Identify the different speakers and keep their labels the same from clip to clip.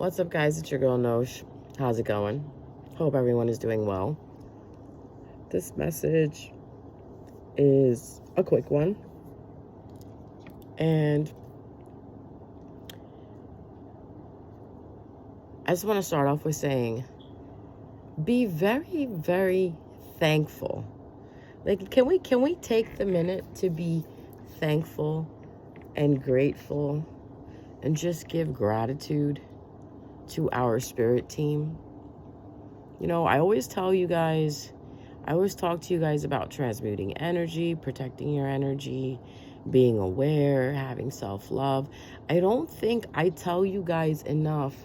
Speaker 1: What's up, guys? It's your girl Nosh. How's it going? Hope everyone is doing well. This message is a quick one, and I just want to start off with saying, be very, very thankful. Like, can we take the minute to be thankful and grateful and just give gratitude to our spirit team? You know, I always talk to you guys about transmuting energy, protecting your energy, being aware, having self-love. I don't think I tell you guys enough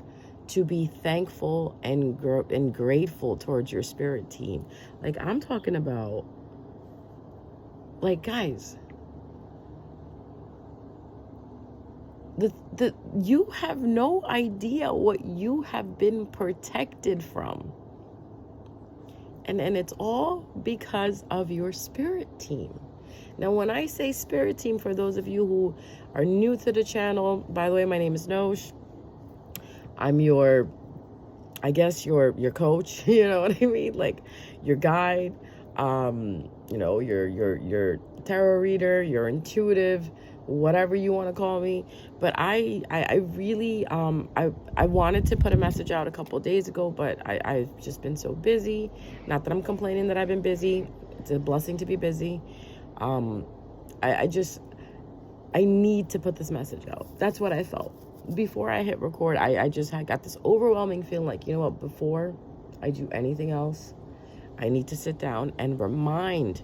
Speaker 1: to be thankful and grateful towards your spirit team. Like, I'm talking about, like, guys, you have no idea what you have been protected from. And it's all because of your spirit team. Now, when I say spirit team, for those of you who are new to the channel, by the way, my name is Nosh. I'm your coach, you know what I mean? Like, your guide, your tarot reader, your intuitive, whatever you want to call me. But I really, I wanted to put a message out a couple of days ago, but I've just been so busy. Not that I'm complaining that I've been busy. It's a blessing to be busy. I need to put this message out. That's what I felt. Before I hit record, I got this overwhelming feeling like, you know what, before I do anything else, I need to sit down and remind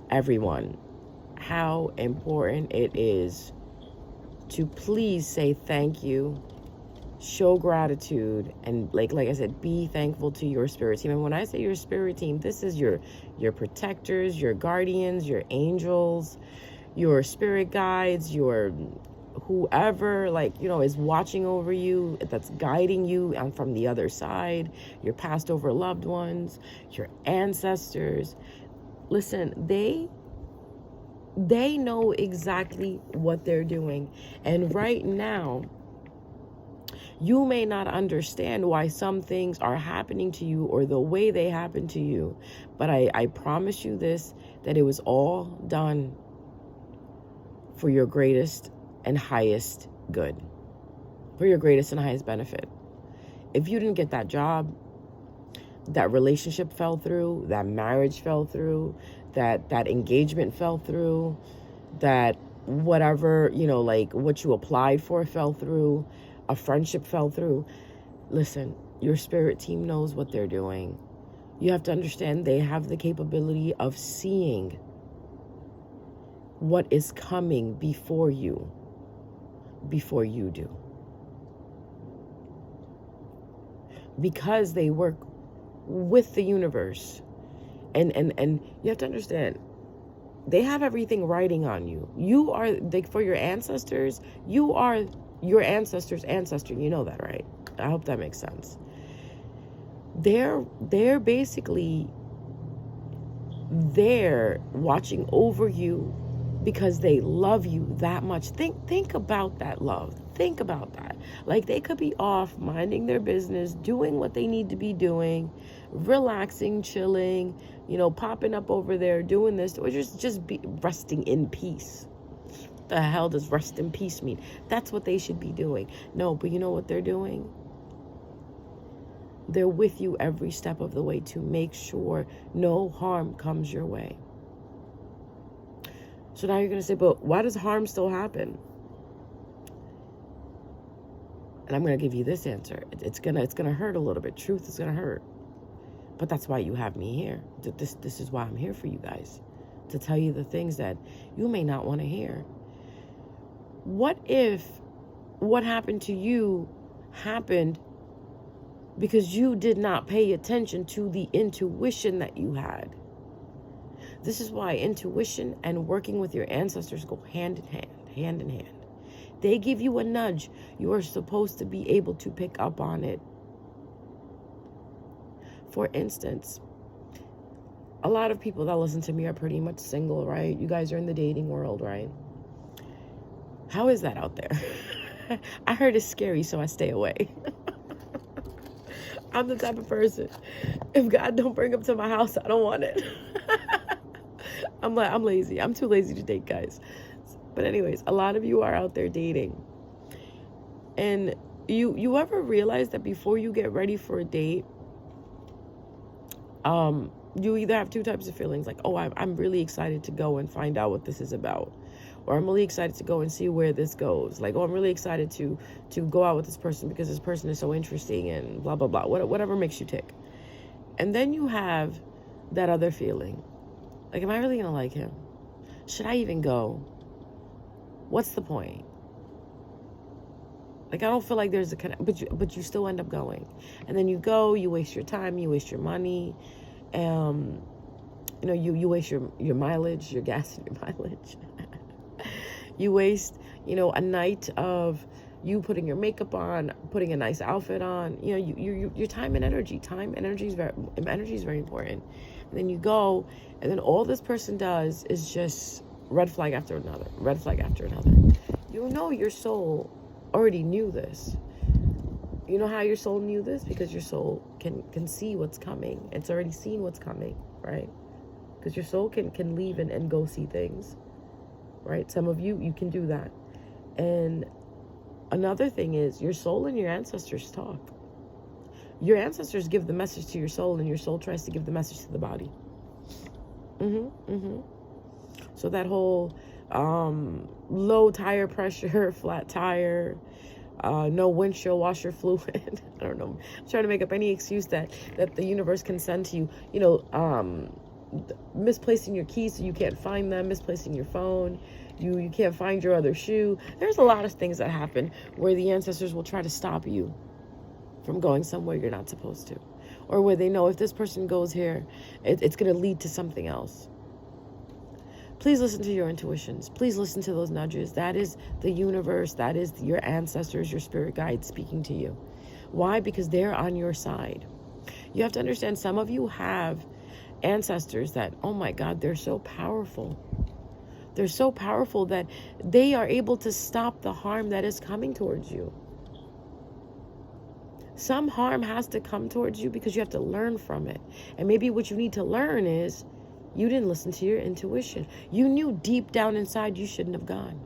Speaker 1: everyone how important it is to please say thank you, show gratitude, and like I said, be thankful to your spirit team. And when I say your spirit team, this is your protectors, your guardians, your angels, your spirit guides, your whoever, like, you know, is watching over you, that's guiding you from the other side, your passed over loved ones, your ancestors. Listen, they know exactly what they're doing. And right now, you may not understand why some things are happening to you or the way they happen to you, but I promise you this, that it was all done for your greatest and highest good, for your greatest and highest benefit. If you didn't get that job, that relationship fell through, that marriage fell through, that engagement fell through, that whatever, you know, like what you applied for fell through, a friendship fell through. Listen, your spirit team knows what they're doing. You have to understand they have the capability of seeing what is coming before you do. Because they work with the universe. And you have to understand, they have everything writing on you. You are, like, for your ancestors, you are your ancestors' ancestor. You know that, right? I hope that makes sense. They're basically there watching over you because they love you that much. Think about that love. Think about that. Like, they could be off minding their business, doing what they need to be doing, relaxing, chilling, you know, popping up over there, doing this, or just be resting in peace. The hell does rest in peace mean? That's what they should be doing. No, but you know what they're doing? They're with you every step of the way to make sure no harm comes your way. So now you're going to say, but why does harm still happen? And I'm going to give you this answer. It's going to hurt a little bit. Truth is going to hurt. But that's why you have me here. This is why I'm here for you guys. To tell you the things that you may not want to hear. What if what happened to you happened because you did not pay attention to the intuition that you had? This is why intuition and working with your ancestors go hand in hand. They give you a nudge. You are supposed to be able to pick up on it. For instance, a lot of people that listen to me are pretty much single, right? You guys are in the dating world, right? How is that out there? I heard it's scary, so I stay away. I'm the type of person, if God don't bring him to my house, I don't want it. I'm lazy. I'm too lazy to date, guys. But anyways, a lot of you are out there dating. And you ever realize that before you get ready for a date, you either have two types of feelings, like, oh, I'm really excited to go and find out what this is about, or I'm really excited to go and see where this goes. Like, oh, I'm really excited to go out with this person because this person is so interesting and blah, blah, blah, whatever makes you tick. And then you have that other feeling. Like, am I really going to like him? Should I even go? What's the point? Like, I don't feel like there's a connect, but you still end up going. And then you go, you waste your time, you waste your money. You know, you waste your mileage, your gas and your mileage. You waste, you know, a night of you putting your makeup on, putting a nice outfit on. You know, your time and energy. Energy is very important. And then you go, and then all this person does is just red flag after another, red flag after another. You know, your soul already knew this. You know how your soul knew this? Because your soul can see what's coming. It's already seen what's coming, right? Because your soul can leave and go see things, right? Some of you can do that. And another thing is, your soul and your ancestors talk. Your ancestors give the message to your soul, and your soul tries to give the message to the body. So that whole low tire pressure, flat tire, no windshield washer fluid. I don't know. I'm trying to make up any excuse that the universe can send to you. You know, misplacing your keys so you can't find them, misplacing your phone, you can't find your other shoe. There's a lot of things that happen where the ancestors will try to stop you from going somewhere you're not supposed to, or where they know if this person goes here, it's going to lead to something else. Please listen to your intuitions. Please listen to those nudges. That is the universe. That is your ancestors, your spirit guides speaking to you. Why? Because they're on your side. You have to understand, some of you have ancestors that, oh my God, they're so powerful. They're so powerful that they are able to stop the harm that is coming towards you. Some harm has to come towards you because you have to learn from it. And maybe what you need to learn is, you didn't listen to your intuition. You knew deep down inside you shouldn't have gone.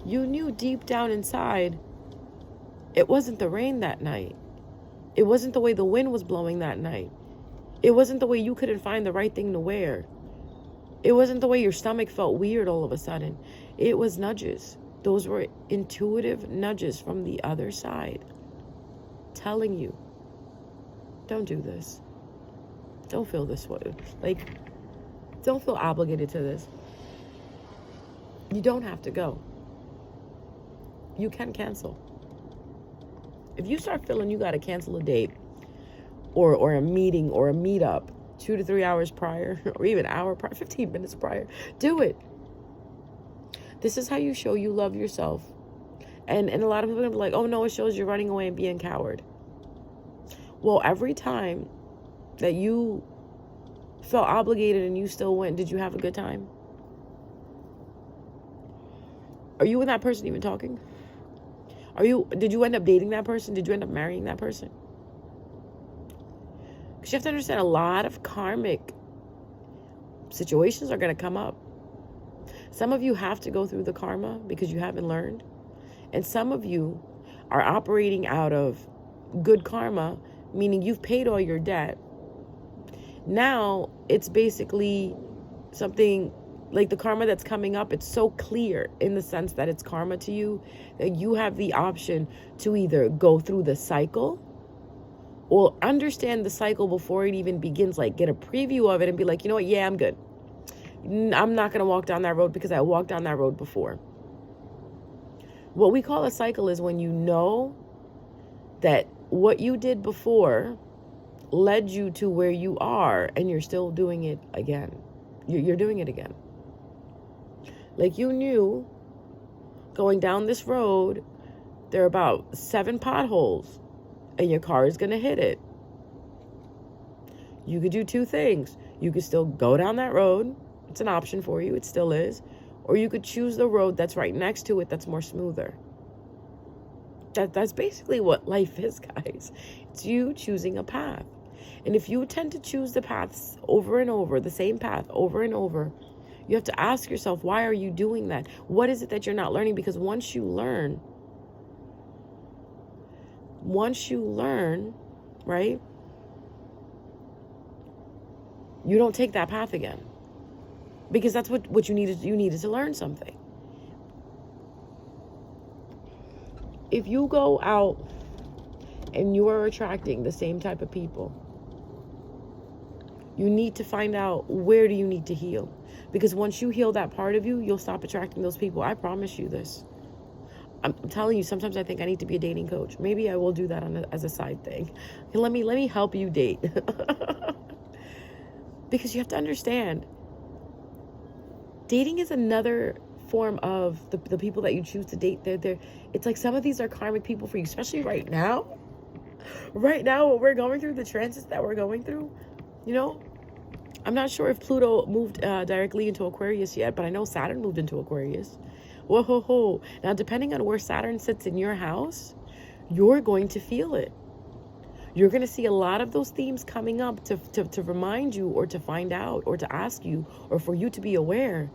Speaker 1: You knew deep down inside it wasn't the rain that night. It wasn't the way the wind was blowing that night. It wasn't the way you couldn't find the right thing to wear. It wasn't the way your stomach felt weird all of a sudden. It was nudges. Those were intuitive nudges from the other side telling you, don't do this. Don't feel this way. Like, don't feel obligated to this. You don't have to go. You can cancel. If you start feeling you got to cancel a date or a meeting or a meetup 2 to 3 hours prior, or even an hour prior, 15 minutes prior, do it. This is how you show you love yourself. And a lot of people are like, oh no, it shows you're running away and being a coward. Well, every time that you felt obligated and you still went, did you have a good time? Are you and that person even talking? Did you end up dating that person? Did you end up marrying that person? Because you have to understand, a lot of karmic situations are going to come up. Some of you have to go through the karma because you haven't learned. And some of you are operating out of good karma, meaning you've paid all your debt. Now it's basically something like the karma that's coming up. It's so clear in the sense that it's karma to you that you have the option to either go through the cycle or understand the cycle before it even begins, like get a preview of it and be like, you know what? Yeah, I'm good. I'm not going to walk down that road because I walked down that road before. What we call a cycle is when you know that what you did before led you to where you are and you're still doing it again. You're doing it again. Like, you knew going down this road, there are about 7 potholes and your car is going to hit it. You could do 2 things. You could still go down that road. It's an option for you. It still is. Or you could choose the road that's right next to it that's more smoother. That's basically what life is, guys. It's you choosing a path. And if you tend to choose the paths over and over, the same path over and over, you have to ask yourself, why are you doing that? What is it that you're not learning? Because once you learn, right, you don't take that path again. Because that's what you needed. You needed to learn something. If you go out and you are attracting the same type of people, you need to find out, where do you need to heal? Because once you heal that part of you, you'll stop attracting those people. I promise you this. I'm telling you, sometimes I think I need to be a dating coach. Maybe I will do that as a side thing. Let me help you date. Because you have to understand, dating is another form of the people that you choose to date. It's like some of these are karmic people for you, especially right now. Right now, what we're going through, the transits that we're going through, you know, I'm not sure if Pluto moved directly into Aquarius yet, but I know Saturn moved into Aquarius. Whoa, ho, ho. Now, depending on where Saturn sits in your house, you're going to feel it. You're going to see a lot of those themes coming up to remind you, or to find out, or to ask you, or for you to be aware.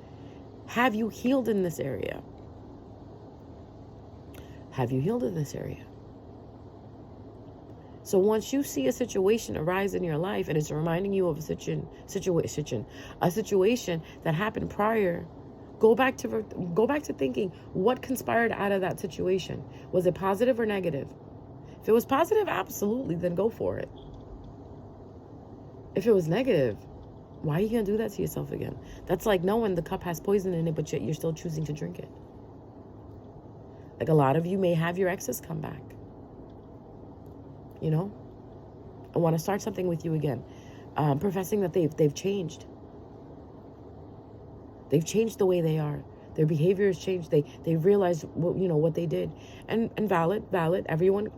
Speaker 1: Have you healed in this area? Have you healed in this area? So once you see a situation arise in your life and it's reminding you of a situation that happened prior, go back to thinking, what conspired out of that situation? Was it positive or negative? If it was positive, absolutely, then go for it. If it was negative, why are you going to do that to yourself again? That's like knowing the cup has poison in it, but yet you're still choosing to drink it. Like, a lot of you may have your exes come back. You know, I want to start something with you again, professing that they've changed. They've changed the way they are. Their behavior has changed. They realized what they did, and valid. Everyone,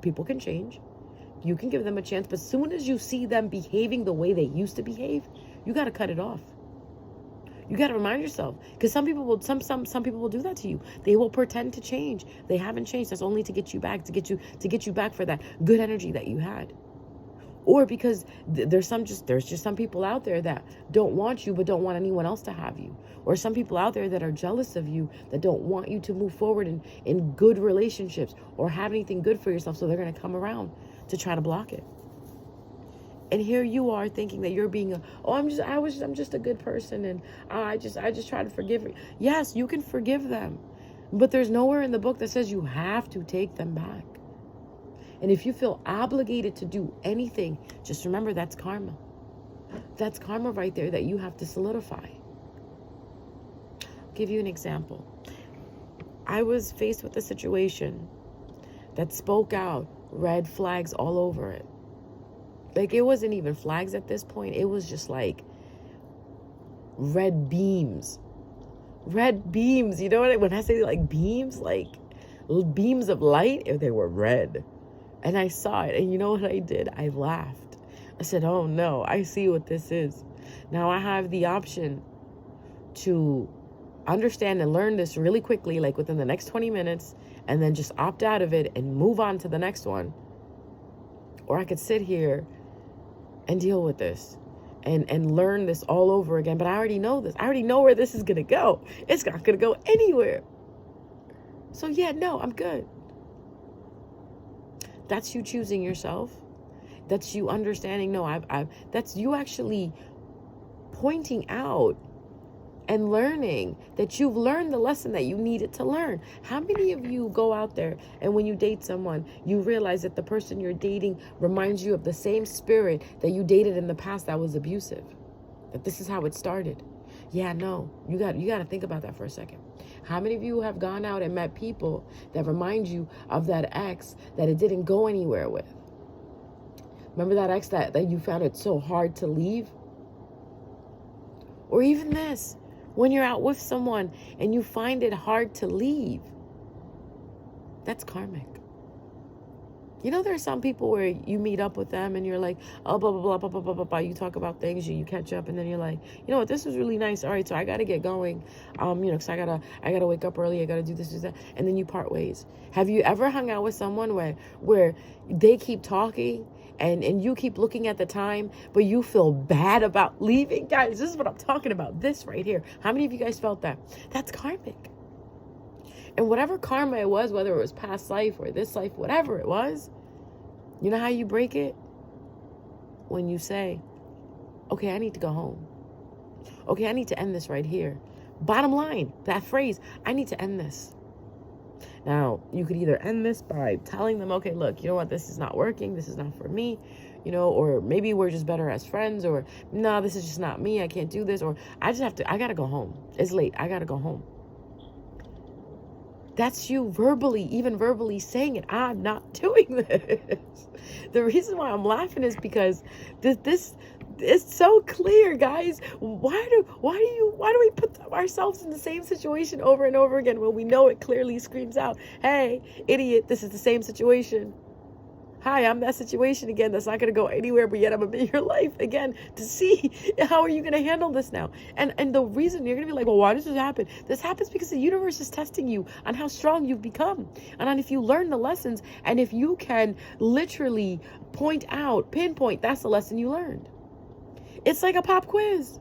Speaker 1: people can change. You can give them a chance, but as soon as you see them behaving the way they used to behave, you got to cut it off. You got to remind yourself, because some people will do that to you. They will pretend to change. They haven't changed. That's only to get you back, to get you back for that good energy that you had. Or because there's just some people out there that don't want you, but don't want anyone else to have you. Or some people out there that are jealous of you, that don't want you to move forward in good relationships or have anything good for yourself. So they're going to come around to try to block it. And here you are thinking that you're being I'm just a good person, and I just try to forgive you. Yes, you can forgive them, but there's nowhere in the book that says you have to take them back. And if you feel obligated to do anything, just remember, that's karma. That's karma right there that you have to solidify. I'll give you an example. I was faced with a situation that spoke out red flags all over it. Like, it wasn't even flags at this point. It was just like red beams. Red beams. You know what when I say like beams, like beams of light, they were red. And I saw it. And you know what I did? I laughed. I said, oh no, I see what this is. Now I have the option to understand and learn this really quickly, like within the next 20 minutes, and then just opt out of it and move on to the next one. Or I could sit here and deal with this and learn this all over again. But I already know this. I already know where this is going to go. It's not going to go anywhere. So yeah, no, I'm good. That's you choosing yourself. That's you understanding, no, that's you actually pointing out and learning that you've learned the lesson that you needed to learn. How many of you go out there and when you date someone, you realize that the person you're dating reminds you of the same spirit that you dated in the past that was abusive? That this is how it started. Yeah, no, you got to think about that for a second. How many of you have gone out and met people that remind you of that ex that it didn't go anywhere with? Remember that ex that you found it so hard to leave? Or even this, when you're out with someone and you find it hard to leave, that's karmic. You know, there's some people where you meet up with them and you're like, oh, blah, blah, blah, blah, blah, blah, blah, blah. You talk about things, you catch up, and then you're like, you know what, this was really nice. All right, so I got to get going. Because I gotta wake up early. I got to do this, do that. And then you part ways. Have you ever hung out with someone where they keep talking and you keep looking at the time, but you feel bad about leaving? Guys, this is what I'm talking about. This right here. How many of you guys felt that? That's karmic. And whatever karma it was, whether it was past life or this life, whatever it was, you know how you break it? When you say, okay, I need to go home. Okay, I need to end this right here. Bottom line, that phrase, I need to end this. Now, you could either end this by telling them, okay, look, you know what, this is not working. This is not for me, or maybe we're just better as friends, or no, this is just not me. I can't do this, or I got to go home. It's late. I got to go home. That's you even verbally saying it. I'm not doing this. The reason why I'm laughing is because this is so clear, guys. Why do we put ourselves in the same situation over and over again when we know it clearly screams out, hey, idiot, this is the same situation. Hi, I'm that situation again that's not going to go anywhere, but yet I'm going to be in your life again to see how are you going to handle this now. And the reason you're going to be like, well, why does this happen? This happens because the universe is testing you on how strong you've become and on if you learn the lessons and if you can literally pinpoint, that's the lesson you learned. It's like a pop quiz.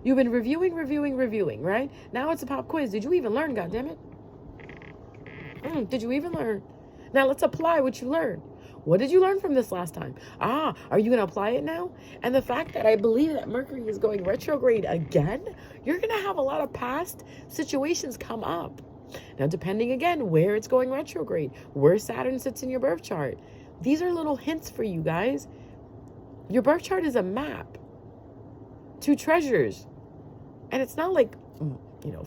Speaker 1: You've been reviewing, right? Now it's a pop quiz. Did you even learn, goddammit? Did you even learn? Now let's apply what you learned. What did you learn from this last time? Are you going to apply it now? And the fact that I believe that Mercury is going retrograde again, you're going to have a lot of past situations come up. Now, depending again where it's going retrograde, where Saturn sits in your birth chart, these are little hints for you guys. Your birth chart is a map to treasures. And it's not like,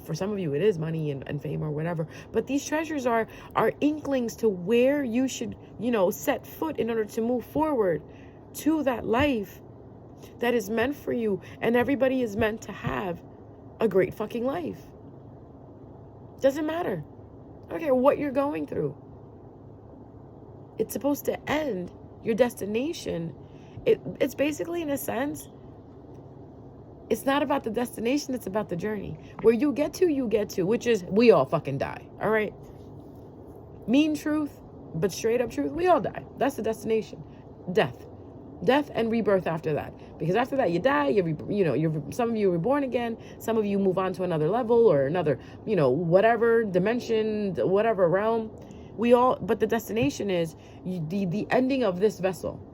Speaker 1: for some of you it is money and fame or whatever, but these treasures are inklings to where you should, set foot in order to move forward to that life that is meant for you. And everybody is meant to have a great fucking life. Doesn't matter. I don't care what you're going through. It's supposed to end your destination. It's basically, in a sense, it's not about the destination, it's about the journey. Where you get to, which is we all fucking die, all right? Mean truth, but straight up truth, we all die. That's the destination. Death and rebirth after that. Because after that you die, some of you are reborn again, some of you move on to another level or another, whatever dimension, whatever realm. But the destination is the ending of this vessel.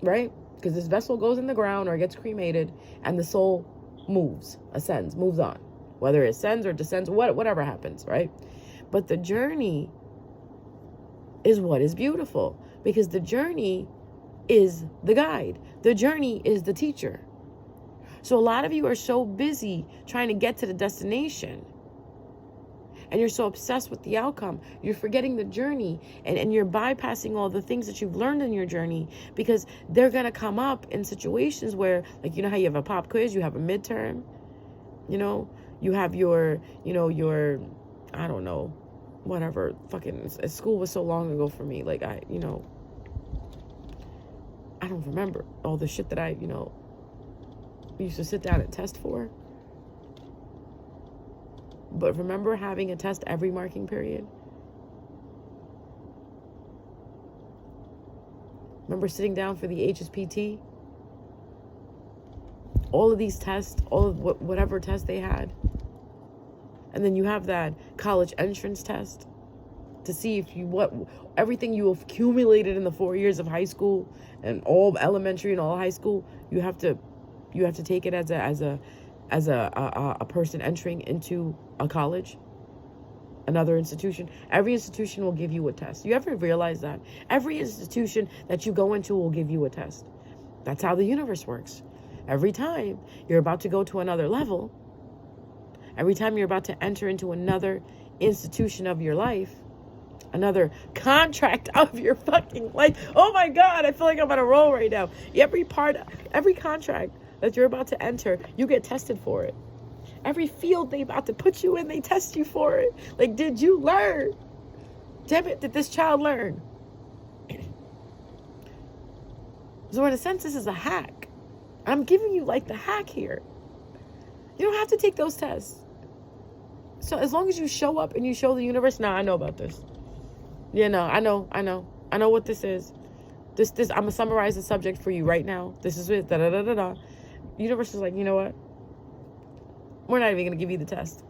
Speaker 1: Right? Because this vessel goes in the ground or gets cremated and the soul ascends, moves on. Whether it ascends or descends, whatever happens, right? But the journey is what is beautiful, because the journey is the guide. The journey is the teacher. So a lot of you are so busy trying to get to the destination and you're so obsessed with the outcome, you're forgetting the journey and you're bypassing all the things that you've learned in your journey, because they're going to come up in situations where, like, how you have a pop quiz, you have a midterm, you have your, I don't know, whatever, fucking, school was so long ago for me. Like, I don't remember all the shit that I, used to sit down and test for. But remember having a test every marking period? Remember sitting down for the HSPT? All of these tests, all of whatever test they had. And then you have that college entrance test to see if everything you have accumulated in the 4 years of high school and all elementary and all high school, you have to take it as a person entering into a college, another institution. Every institution will give you a test. You ever realize that? Every institution that you go into will give you a test. That's how the universe works. Every time you're about to go to another level, every time you're about to enter into another institution of your life, another contract of your fucking life. Oh my God, I feel like I'm on a roll right now. Every contract that you're about to enter, you get tested for it. Every field they about to put you in, they test you for it. Like, did you learn? Damn it, did this child learn? So in a sense, this is a hack. I'm giving you like the hack here. You don't have to take those tests. So as long as you show up and you show the universe, I know about this. Yeah, no, I know what this is. This, I'm gonna summarize the subject for you right now. This is it, da-da-da-da-da. Universe is like, you know what? We're not even gonna give you the test.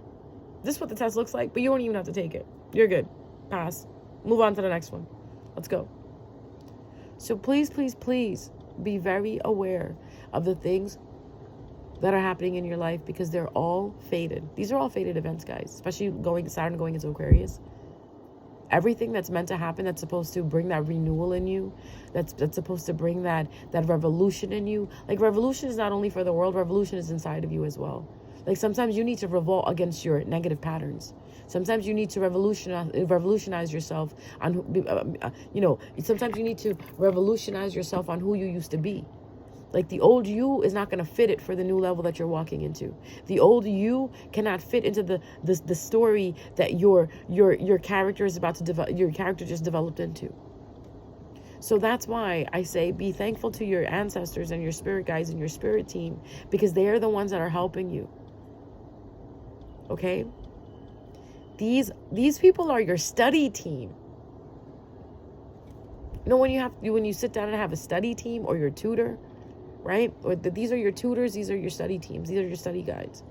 Speaker 1: This is what the test looks like, but you don't even have to take it. You're good. Pass. Move on to the next one. Let's go. So please, please, please be very aware of the things that are happening in your life, because they're all fated. These are all fated events, guys, especially Saturn going into Aquarius. Everything that's meant to happen, that's supposed to bring that renewal in you, that's supposed to bring that revolution in you. Like, revolution is not only for the world, revolution is inside of you as well. Like, sometimes you need to revolt against your negative patterns. Sometimes you need to revolutionize yourself on, sometimes you need to revolutionize yourself on who you used to be. Like, the old you is not going to fit it for the new level that you're walking into. The old you cannot fit into the story that your character is about to develop, your character just developed into. So that's why I say be thankful to your ancestors and your spirit guides and your spirit team, because they are the ones that are helping you. Okay? These people are your study team. You know, when you sit down and have a study team or your tutor, right? Or these are your tutors, these are your study teams, these are your study guides.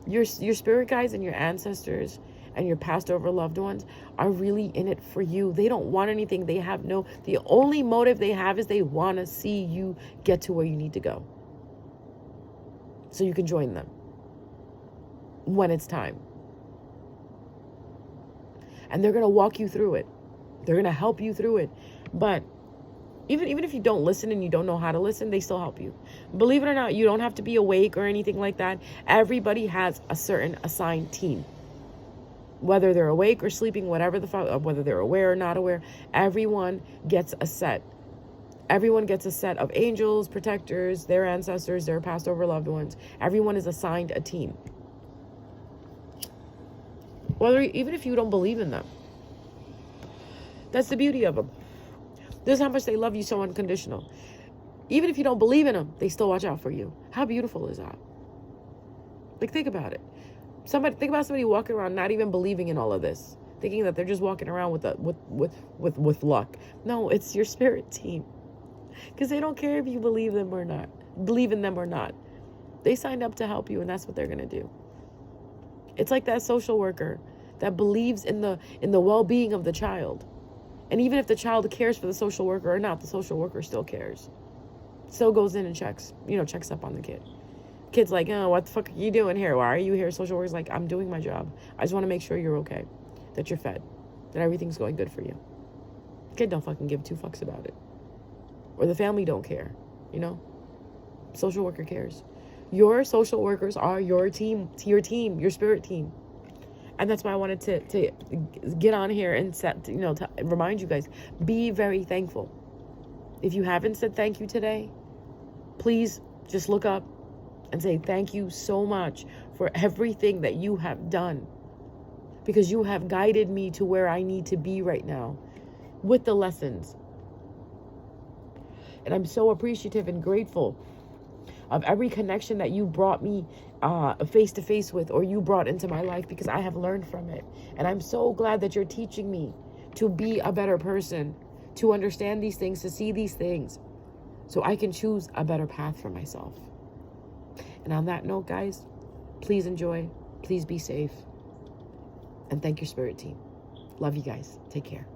Speaker 1: Your spirit guides and your ancestors and your passed over loved ones are really in it for you. They don't want anything. The only motive they have is they want to see you get to where you need to go, so you can join them when it's time. And they're going to walk you through it. They're going to help you through it. But even if you don't listen and you don't know how to listen, they still help you. Believe it or not, you don't have to be awake or anything like that. Everybody has a certain assigned team. Whether they're awake or sleeping, whatever whether they're aware or not aware, everyone gets a set. Everyone gets a set of angels, protectors, their ancestors, their passed over loved ones. Everyone is assigned a team. Even if you don't believe in them. That's the beauty of them. This is how much they love you, so unconditional. Even if you don't believe in them, they still watch out for you. How beautiful is that? Like, think about it. Think about somebody walking around not even believing in all of this, thinking that they're just walking around with luck. No, it's your spirit team, because they don't care if you believe in them or not. They signed up to help you, and that's what they're gonna do. It's like that social worker that believes in the well-being of the child. And even if the child cares for the social worker or not, the social worker still cares. Still goes in and checks up on the kid. Kid's like, oh, what the fuck are you doing here? Why are you here? Social worker's like, I'm doing my job. I just want to make sure you're okay, that you're fed, that everything's going good for you. Kid don't fucking give two fucks about it. Or the family don't care, Social worker cares. Your social workers are your team, your spirit team. And that's why I wanted to get on here and to remind you guys, be very thankful. If you haven't said thank you today, please just look up and say thank you so much for everything that you have done, because you have guided me to where I need to be right now with the lessons. And I'm so appreciative and grateful of every connection that you brought me face to face with, or you brought into my life, because I have learned from it. And I'm so glad that you're teaching me to be a better person, to understand these things, to see these things, so I can choose a better path for myself. And on that note, guys, please enjoy, please be safe, and thank your spirit team. Love you guys. Take care.